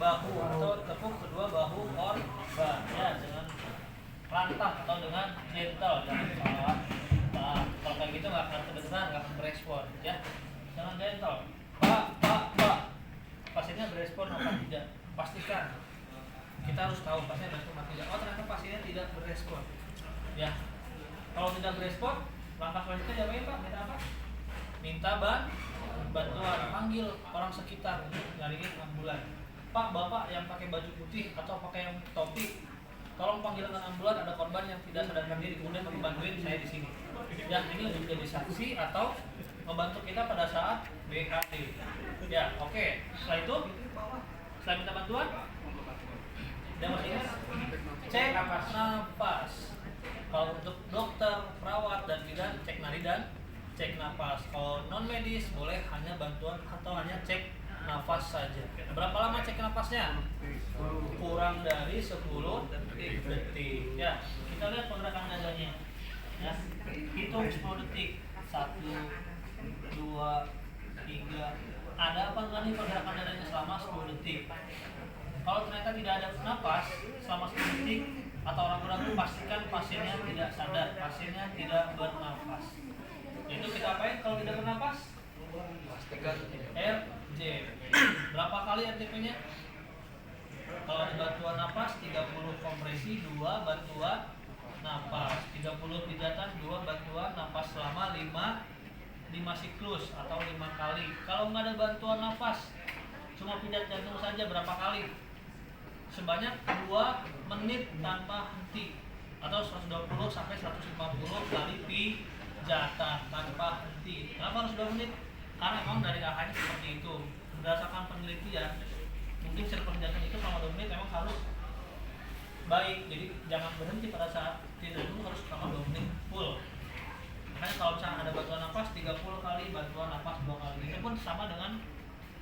bahu atau tepuk kedua bahu korban ya dengan lantang atau dengan gentle, jangan salah. Nah, kalau kayak gitu nggak akan kedengeran, nggak akan berespon ya. Jangan gentle. Pak. Pasiennya berespon apa tidak? Pastikan. Kita harus tahu pasiennya berespon apa tidak. Oh, ternyata pasiennya tidak berespon. Ya. Kalau tidak berespon, langkah selanjutnya jawabnya Pak, minta apa? Minta bantuan, panggil orang sekitar untuk nyariin ambulan. Pak, Bapak yang pakai baju putih atau pakai yang topi, tolong panggilkan ambulan, ada korban yang tidak sadarkan diri, kemudian bantuin saya di sini. Ya, ini untuk jadi saksi atau membantu kita pada saat BKT. Ya, oke. Setelah itu, setelah minta bantuan, dan masih cek nafas. Kalau untuk dokter, perawat, dan bidan cek nadi dan cek nafas. Kalau non medis boleh hanya bantuan atau hanya cek nafas saja. Berapa lama cek nafasnya? Kurang dari 10 detik. Ya, kita lihat pergerakan dadanya. Ya, hitung 10 detik. 1, 2, 3. Ada apa enggak nih pergerakan dadanya selama 10 detik? Kalau ternyata tidak ada nafas selama 10 detik atau ragu-ragu, pastikan pasiennya tidak sadar, pasiennya tidak bernafas. Itu kita apain kalau tidak bernafas? Pastikan RJ. Berapa kali RJP-nya? Kalau ada bantuan nafas 30 kompresi, 2 bantuan nafas, 30 pijatan, 2 bantuan nafas selama 5 siklus atau 5 kali. Kalau nggak ada bantuan nafas, cuma pijat jantung saja, berapa kali? Sebanyak 2 menit tanpa henti atau 120 sampai 150 kali pijatan tanpa henti. Kenapa harus 2 menit? Karena memang dari angkanya seperti itu. Berdasarkan penelitian, mungkin sirkulasi jantung itu selama 2 menit memang harus baik. Jadi jangan berhenti pada saat tidur, itu harus selama 2 menit full. Makanya kalau misalnya ada bantuan nafas 30 kali, bantuan nafas 2 kali, itu pun sama dengan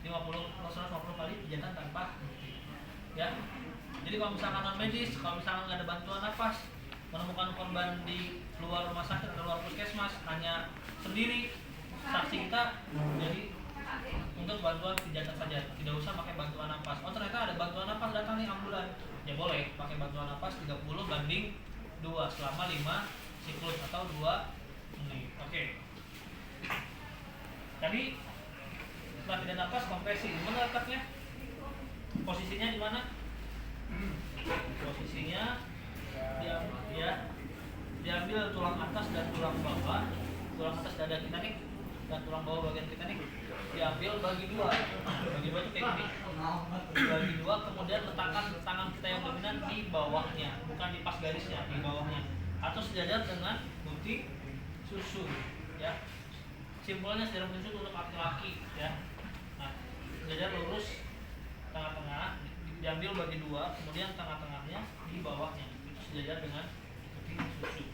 150 kali pijatan tanpa henti. Ya. Jadi kalau misalkan non medis, kalau misalkan nggak ada bantuan nafas, menemukan korban di luar rumah sakit atau luar puskesmas, hanya sendiri saksi kita, jadi untuk bantuan pijatan saja, tidak usah pakai bantuan nafas. Oh, ternyata ada bantuan nafas, datang nih ambulan, ya boleh pakai bantuan nafas 30 banding 2 selama 5 siklus atau 2 menit. Oke. Tadi setelah tidak nafas, kompresi. Gimana letaknya? Posisinya di mana? Posisinya diambil tulang atas dan tulang bawah. Tulang atas dada kita nih dan tulang bawah bagian kita nih diambil bagi 2. Bagi 2 itu kayak gini. Bagi 2, kemudian letakkan tangan kita yang dominan di bawahnya, bukan di pas garisnya, di bawahnya, atau sejajar dengan buti susu. Ya. Simpelnya sejajar buti susu untuk laki-laki. Ya. Nah, sejajar lurus, tengah-tengah diambil bagi 2, kemudian tengah-tengahnya di bawahnya itu sejajar dengan buti susu.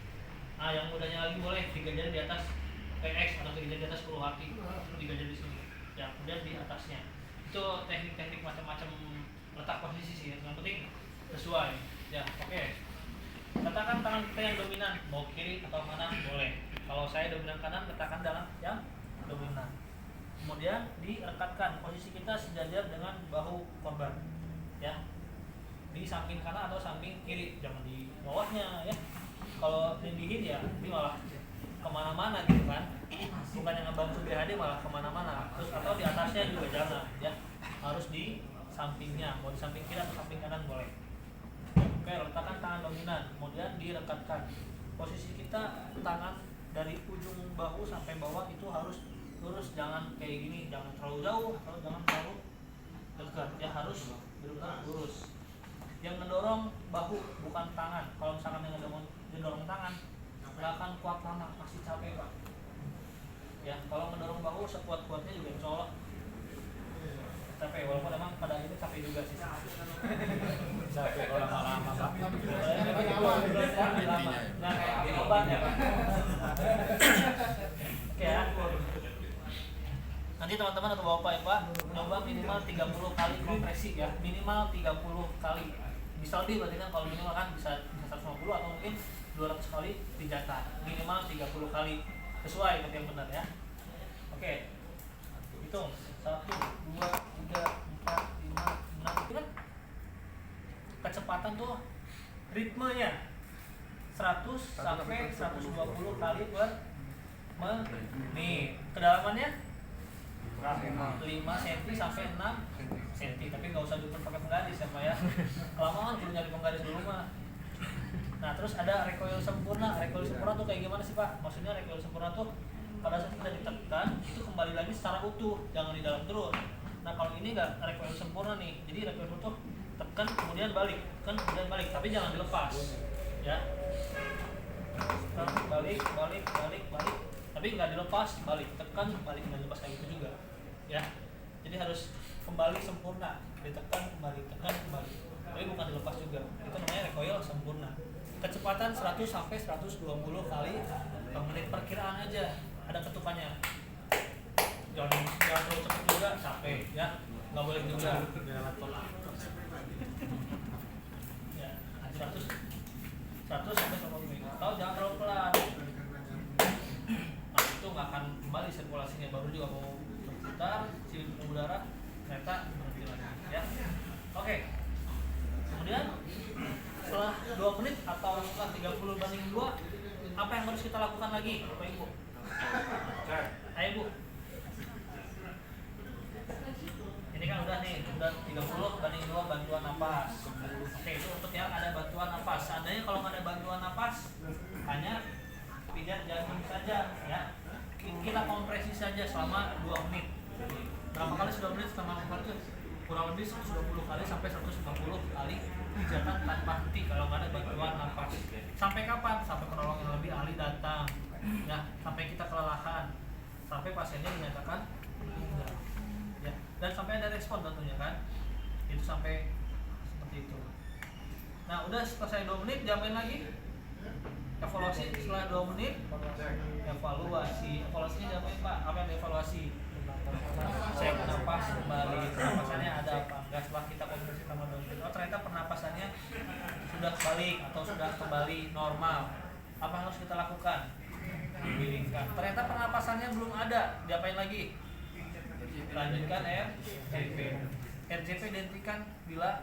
Nah, yang mudahnya lagi boleh digajar di atas PX atau digajar di atas peluh hati, digajar di sini. Ya, kemudian di atasnya. Itu teknik-teknik macam-macam letak posisi sih. Yang penting sesuai. Ya, oke. Letakkan tangan kita yang dominan, mau kiri atau kanan boleh. Kalau saya dominan kanan, letakkan dalam yang dominan. Kemudian direkatkan, posisi kita sejajar dengan bahu korban. Ya, di samping kanan atau samping kiri, jangan di bawahnya ya. Kalau tindihin ya ini malah kemana-mana gitu kan, bukan yang ngebantu BHD malah kemana-mana. Terus atau di atasnya juga jangan ya, harus di sampingnya, mau di samping kiri atau samping kanan boleh. Oke, letakkan tangan dominan, kemudian direkatkan. Posisi kita tangan dari ujung bahu sampai bawah itu harus lurus, jangan kayak gini, jangan terlalu jauh atau jangan terlalu dekat ya, harus benar-benar lurus. Yang mendorong bahu bukan tangan. Kalau misalkan yang mendorong tangan nggak akan kuat lama, pasti capek Pak. Ya, kalau mendorong bahu sekuat-kuatnya juga insya Allah capek, walaupun emang pada akhirnya capek juga sih. Capek kalau lama-lama Pak. Nggak kayak obat ya Pak. Oke ya. Nanti teman-teman atau bapak Pak coba minimal 30 kali kompresi ya, minimal 30 kali. Bisa lebih berarti kan, kalau minimal kan bisa 150 atau mungkin 200 kali pijatan, minimal 30 kali, sesuai tapi yang benar ya. Oke, hitung 1, 2, 3, 4, 5, 6, kecepatan tuh ritmenya 100 sampai 120 kali per menit. Kedalamannya 5 cm sampai 6 cm, tapi nggak usah diukur pakai penggaris ya Pak ya. Kelamaan kudu nyari penggaris dulu mah. Nah terus ada recoil sempurna. Recoil sempurna tuh kayak gimana sih Pak? Maksudnya recoil sempurna tuh pada saat kita ditekan itu kembali lagi secara utuh, jangan di dalam terus. Nah kalau ini nggak recoil sempurna nih, jadi recoil sempurna tuh tekan kemudian balik, tekan kemudian balik, tapi jangan dilepas ya. Tekan balik, tapi nggak dilepas, balik, tekan balik, nggak dilepas kayak gitu juga ya. Jadi harus kembali sempurna, ditekan kembali, tekan kembali, tapi bukan dilepas juga. Itu namanya recoil sempurna. Kecepatan 100 sampai 120 kali per menit, perkiraan aja, ada ketukannya. Jangan terlalu cepat juga, capek ya, nggak boleh juga. Ya, 100 sampai 120 menit. Atau jangan terlalu pelan. Nah itu nggak akan kembali sirkulasinya, baru juga mau berputar si udara ternyata berhenti lagi ya. Oke. Kemudian setelah 2 menit atau setelah 30/2, apa yang harus kita lakukan lagi Bapak Ibu? Ayo Bu. Ini kan udah nih, udah 30/2 bantuan napas. Oke, itu untuk yang ada bantuan napas. Seandainya kalau nggak ada bantuan napas, hanya pijat jantung saja ya. Kita kompresi saja selama 2 menit. Berapa kali 2 menit selama itu? Kurang lebih 120 kali sampai 150 kali pijatan tanpa henti kalau nggak ada bantuan napas. Sampai kapan? Sampai penolong yang lebih ahli datang ya, sampai kita kelelahan, sampai pasiennya dinyatakan meninggal ya. Dan sampai ada respon tentunya kan, itu sampai seperti itu. Nah udah selesai 2 menit, diapain lagi? Evaluasi setelah 2 menit. Evaluasinya diapain Pak? Apa yang dievaluasi? Saya bernapas kembali, pernapasannya ada apa enggak setelah kita konversi sama 2 menit. Oh ternyata pernapasannya sudah balik atau sudah kembali normal. Apa yang harus kita lakukan? Pilihkan. Ternyata pernapasannya belum ada, diapain lagi? Lanjutkan RJP. RJP dihentikan bila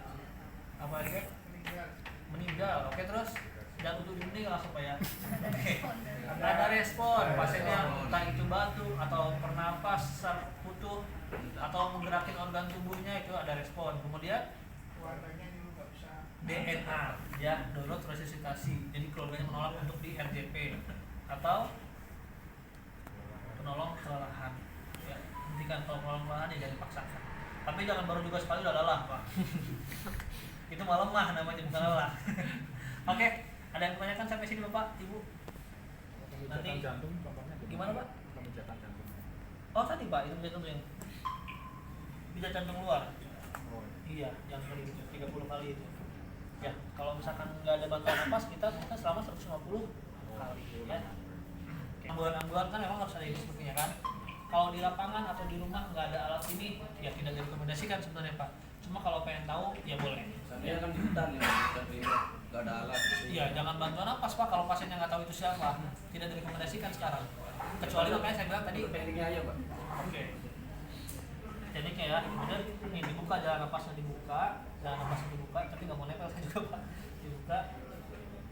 apa aja? Meninggal. Oke terus jangan tutup meninggal langsung Pak ya. Ada respon pasiennya, entah itu batuk atau pernapas putus atau menggerakin organ tubuhnya, itu ada respon. Kemudian DNR ya, donor resusitasi. Jadi keluarganya menolak untuk di RJP atau penolong kelelahan ya. Hentikan kalau penolong kelelahan ya jangan dipaksakan. Tapi jangan baru juga sekali udah lelah Pak. Itu malah lemah namanya, bukan lelah. Oke, ada yang tanyakan sampai sini Bapak, Ibu? Nanti jantung gimana Pak? Pemijatan jantung. Oh tadi Pak, itu jantung yang bisa jantung luar. Oh. Iya, yang 30 kali itu. Ya, kalau misalkan nggak ada bantuan napas kita selama 150 kali ya. Ambulan-ambulan kan memang harus ada ini sepertinya kan. Kalau di lapangan atau di rumah nggak ada alat ini, ya tidak direkomendasikan sebenarnya Pak. Cuma kalau pengen tahu ya boleh. Saya kan di hutan ya, nggak ada alat. Iya, jangan bantuan napas Pak kalau pasiennya nggak tahu itu siapa. Tidak direkomendasikan sekarang. Kecuali makanya saya bilang tadi tekniknya aja Pak. Oke. Tekniknya ya, kemudian ini dibuka, jalan napasnya dibuka, tapi nggak mau nempel saya juga Pak. Dibuka,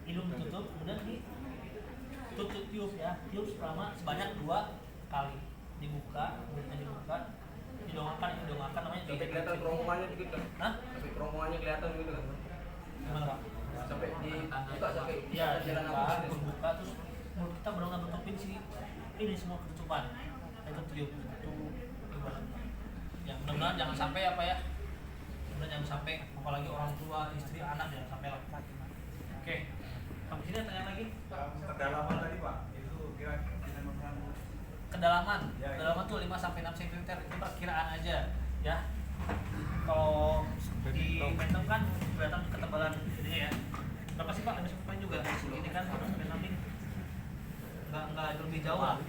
hidung ditutup, kemudian ditutup tiup ya, tiup sebanyak 2 kali. Dibuka, kemudian dibuka, didongakkan namanya. Sampai kelihatan kerongkongannya gitu kan? Hah? Sampai kerongkongannya kelihatan gitu kan? Gimana Pak? Sampai dibuka sampai ya, jalan dibuka, nafas. dibuka terus mulut kita benar-benar tutupin ini semua ketutupan. Itu tiup, ya mudah-mudahan jangan sampai apa ya, jangan sampai apalagi orang tua, istri, anak jangan sampai lah. Oke, sampai sini tanya lagi. Kedalaman tadi Pak, itu kira-kira Kedalaman tuh 5 sampai 6 cm itu perkiraan aja ya. Kalau di meter kan kelihatan ketebalan ini ya. Berapa sih Pak? Ada juga. Ini kan harus meter nggak lebih jauh lah.